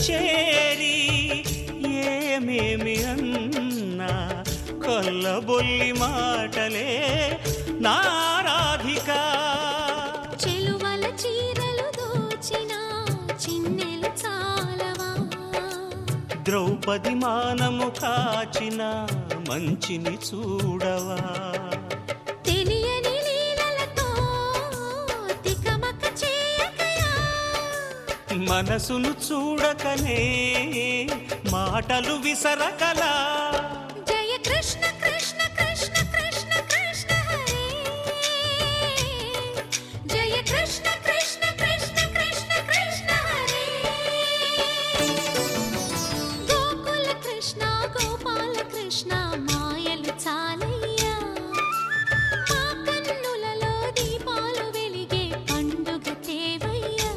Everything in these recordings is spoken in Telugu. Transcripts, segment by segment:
చేరి ఏమేమి అన్నా కొల్లబొల్లి మాటలే నారాధిక చెలువల చీరలు దోచిన చిన్నెలు చాలవా ద్రౌపది మానము కాచిన మంచిని చూడవా మనసును చూడకనే మాటలు విసరకలా జయ కృష్ణ కృష్ణ కృష్ణ కృష్ణ కృష్ణ హరే జయ కృష్ణ కృష్ణ కృష్ణ కృష్ణ కృష్ణ హరే గోకుల కృష్ణ గోపాల కృష్ణ మాయలు చాలయ్యా మా కన్నులలో దీపాలు వెలిగే పండుగ తేవయ్యా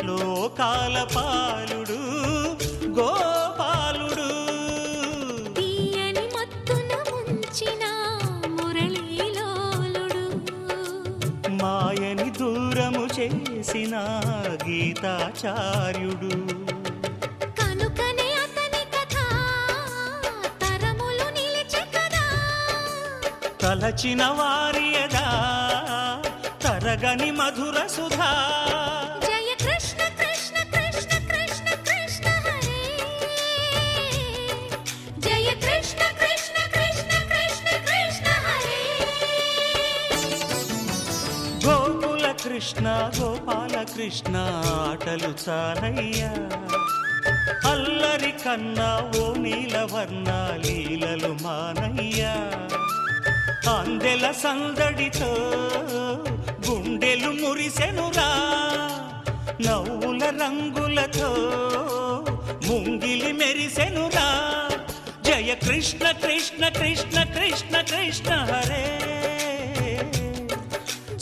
లోకాల పాలుడు గోపాలుడు. తీయని మత్తున ముంచిన మురళీలోలుడు, మాయని దూరము చేసిన గీతాచార్యుడు. కనుకనే అతని కథ తరములు నిలిచె కదా, తలచిన వారి యదా తరగని మధుర సుధా. జయ కృష్ణ కృష్ణ కృష్ణ కృష్ణ కృష్ణ హరే, జయ కృష్ణ కృష్ణ కృష్ణ కృష్ణ కృష్ణ హరే. గోకుల కృష్ణ గోపాల కృష్ణ ఆటలు చాలయ్యా, అల్లరి కన్నా ఓ నీలవర్ణ లీలలు మానయ్యా. అందెల సందడితో గుండెలు మురిసెనురా, నవ్వుల రంగులతో ముంగిలి మెరిసెనురా. జయ కృష్ణ కృష్ణ కృష్ణ కృష్ణ కృష్ణ హరే,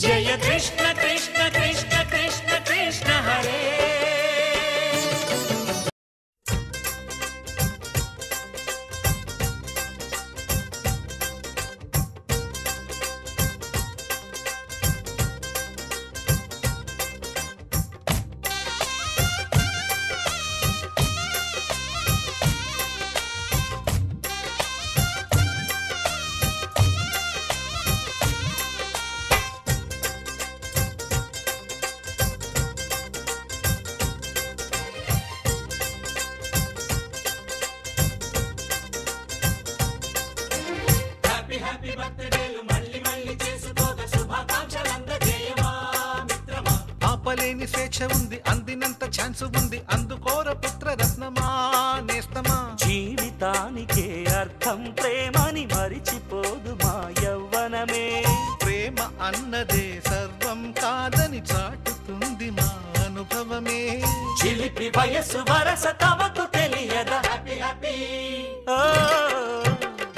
జయ కృష్ణ కృష్ణ కృష్ణ కృష్ణ కృష్ణ హరే. ఆపలేని స్వేచ్ఛ ఉంది, అందినంత ఛాన్స్ ఉంది, అందుకోర పుత్ర రత్నమా నేస్తమా. జీవితానికే అర్థం ప్రేమని మరిచిపోదు మా యవ్వనమే. ప్రేమ అన్నదే సర్వం కాదని చాటుతుంది మా అనుభవమే. చిలిపి వయసు వరస తమకు తెలియదా. హ్యాపీ హ్యాపీ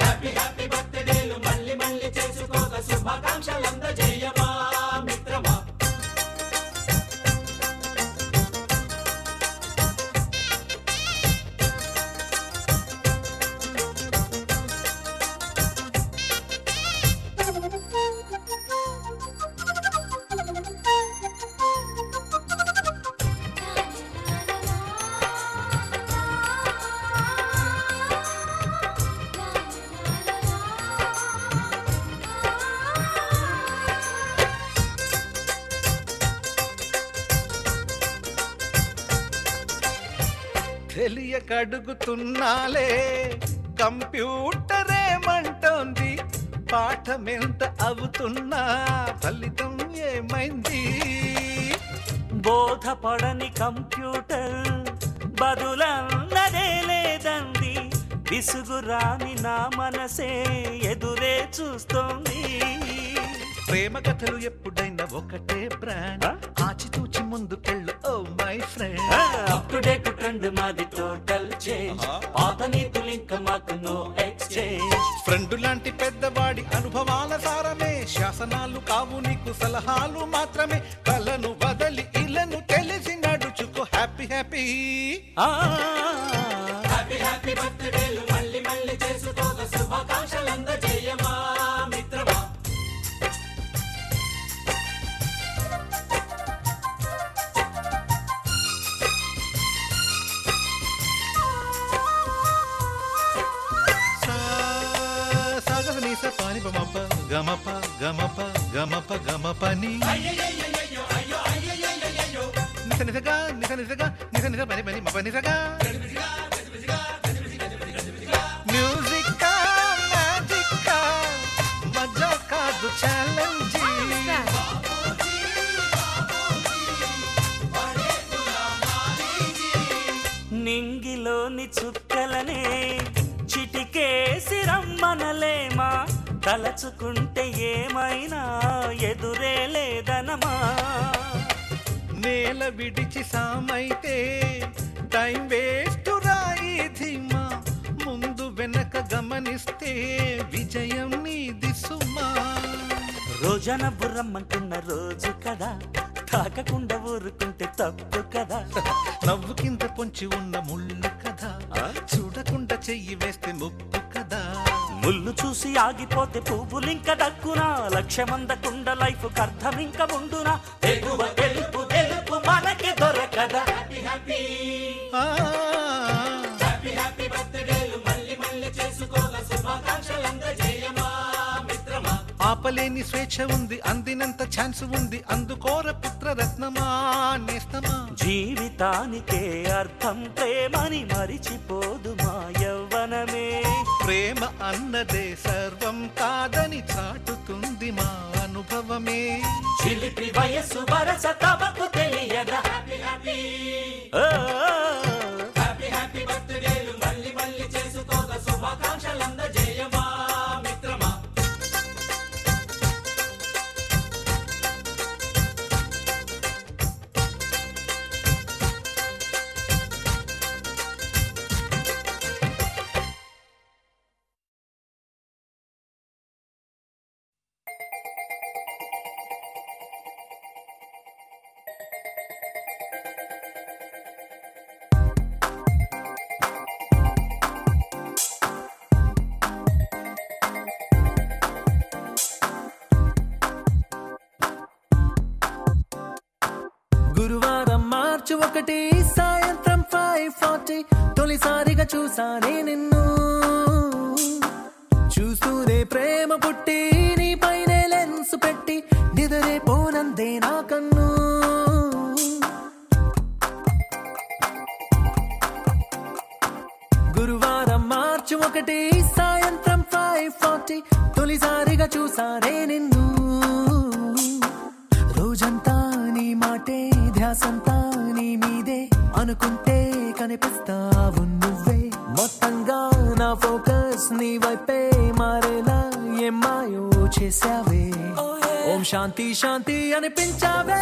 హ్యాపీ హ్యాపీ బర్త్డేలు మళ్ళీ మళ్ళీ చేసుకోగా శుభాకాంక్షలంద జయమా మిత్రమా. తెలియకడుగుతున్నాలే కంప్యూటరేమంటోంది, పాఠమెంత అవుతున్నా ఫలితం ఏమైంది. బోధపడని కంప్యూటర్ బదులన్నదే లేదంది, విసుగురాని నా మనసే ఎదురే చూస్తోంది. ప్రేమ కథలు ఎప్పుడైనా ఒకటే బ్రాండ్, ఆచితూచి ముందుకెళ్ళు oh my friend. Up to date trend మాది టోటల్ చేంజ్, పాత నీతులు ఇంకా మాకు నో ఎక్స్చేంజ్. ఫ్రెండ్ లాంటి పెద్దవాడి అనుభవాల సారమే, శాసనాలు కావు నీకు సలహాలు మాత్రమే. కలను వదలి ఇలను తెలిసి నడుచుకో హ్యాపీ హ్యాపీ. హ్యాపీ హ్యాపీ బర్త్డేలు మళ్ళీ మళ్ళీ చేసుకోగా శుభాకాంక్షలంద జయమా మిత్రమా. పాని బమప గమప గమప గమప గమపని నిస నిసగా నిస నిసగా నిస నిస పని పని మప నిసగా. మ్యూజిక్ మ్యాజిక్ మజా కాదు ఛాలెంజ్. నింగిలోని చుక్కలనే చిటికేసి రమ్మనలేమా, తలచుకుంటే ఏమైనా ఎదురే లేదనమా. నేల విడిచి సామైతే టైం వేస్ట్ రాయి ధీమా, ముందు వెనక గమనిస్తే విజయం నీది సుమా. రోజన బుర్రమ్మంటున్న రోజు కదా, తాకకుండా ఊరుకుంటే తప్పు కదా. నవ్వు కింద పొంచి ఉన్న ముళ్ళు కదా, చూడకుండా చెయ్యి వేస్తే ముప్పు కదా. ముళ్ళు చూసి ఆగిపోతే పువ్వులింక దక్కునా, లక్ష్యమందకుండా లైఫ్ అర్థం ఇంక ఉండునా. ఎగువ గెలుపు గెలుపు మనకి దొరకదా. హ్యాపీ హ్యాపీ బర్త్డేలు మళ్ళీ మళ్ళీ చేసుకోగా శుభాకాంక్షలు అందజేయమా మిత్రమా. ఆపలేని స్వేచ్ఛ ఉంది, అందినంత ఛాన్స్ ఉంది, అందుకోర పుత్రరత్నమా నేస్తమా. జీవితానికే అర్థం ప్రేమని మరిచిపోదు మా యవ్వనమే. ప్రేమ అన్నదే సర్వం కాదని చాటుతుంది మా అనుభవమే. చిలిపి వయస్సు వరస తమకు తెలియదా. హ్యాపీ హ్యాపీ బర్త్డేలు మళ్ళీ మళ్ళీ చేసుకోగా శుభాకాంక్షలు అందజేయమా మిత్రమా. గురువారం మార్చి 1 సాయంత్రం 5:40 తొలిసారిగా చూసానే నిన్ను. చూస్తూనే ప్రేమ పుట్టి నీ పైనే లెన్స్ పెట్టి నిదరే పోనందే నా కన్ను. గురువారం మార్చి 1 సాయంత్రం 5:40 తొలిసారిగా చూసానే నిన్ను. రోజంతా నీ మాటే ధ్యాసంతా నీ మీదే అనుకుంటే కనిపిస్తావు నువ్వే. మొత్తంగా నా ఫోకస్ నీ వైపే మారేలా ఏం మాయో చేసావే. ఓం శాంతి శాంతి అనిపించావే.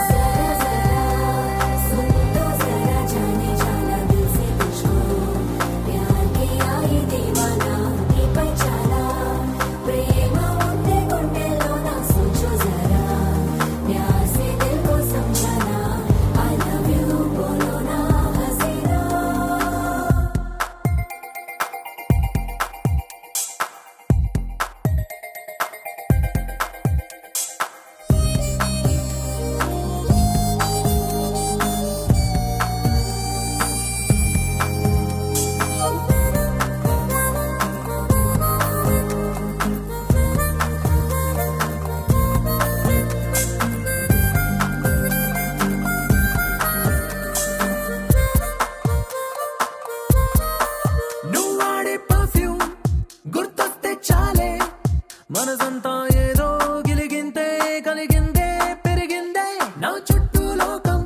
మనసంతా ఏదో గిలిగింతే కలిగిందే పెరిగిందే. నా చుట్టూ లోకం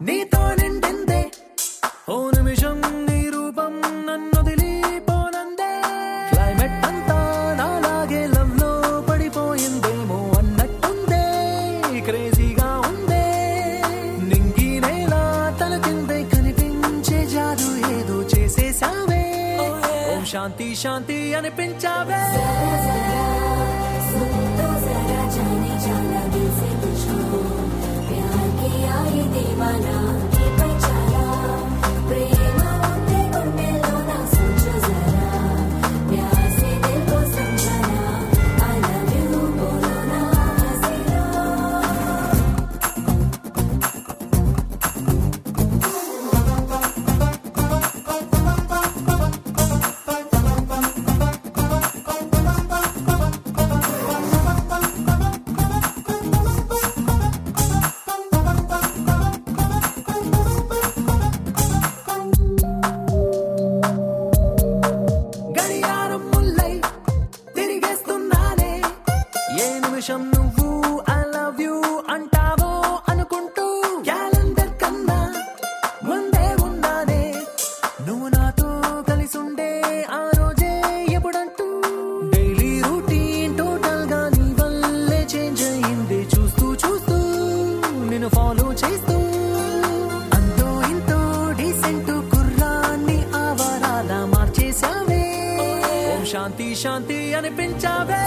నీతో నిండిందే. ఓ నిమిషం నీ రూపం నన్ను వదిలిపోనందే. క్లైమేట్ అంతా నాలాగే లవ్ లో పడిపోయిందేమో అన్నట్టుందే. క్రేజీగా ఉందే నింగి నేల తల కిందే కనిపించే జాదు ఏదో చేసేసావే. ఓం శాంతి శాంతి అనిపించావే. నువ్వు ఐ లవ్ యూ అంటావో అనుకుంటూ క్యాలెండర్ కన్నా ముందే ఉన్నానే. నువ్వు నాతో కలిసి ఉండే ఆ రోజే ఎప్పుడంటూ డైలీ రూటీన్ టోటల్ గా నీ వల్లే చేంజ్ అయింది. చూస్తూ చూస్తూ నిన్ను ఫాలో చేస్తూ అంతో ఇంతో డీసెంట్ కుర్రాన్ని ఆవారాలా మార్చేసావే. ఓం శాంతి శాంతి అనిపించావే.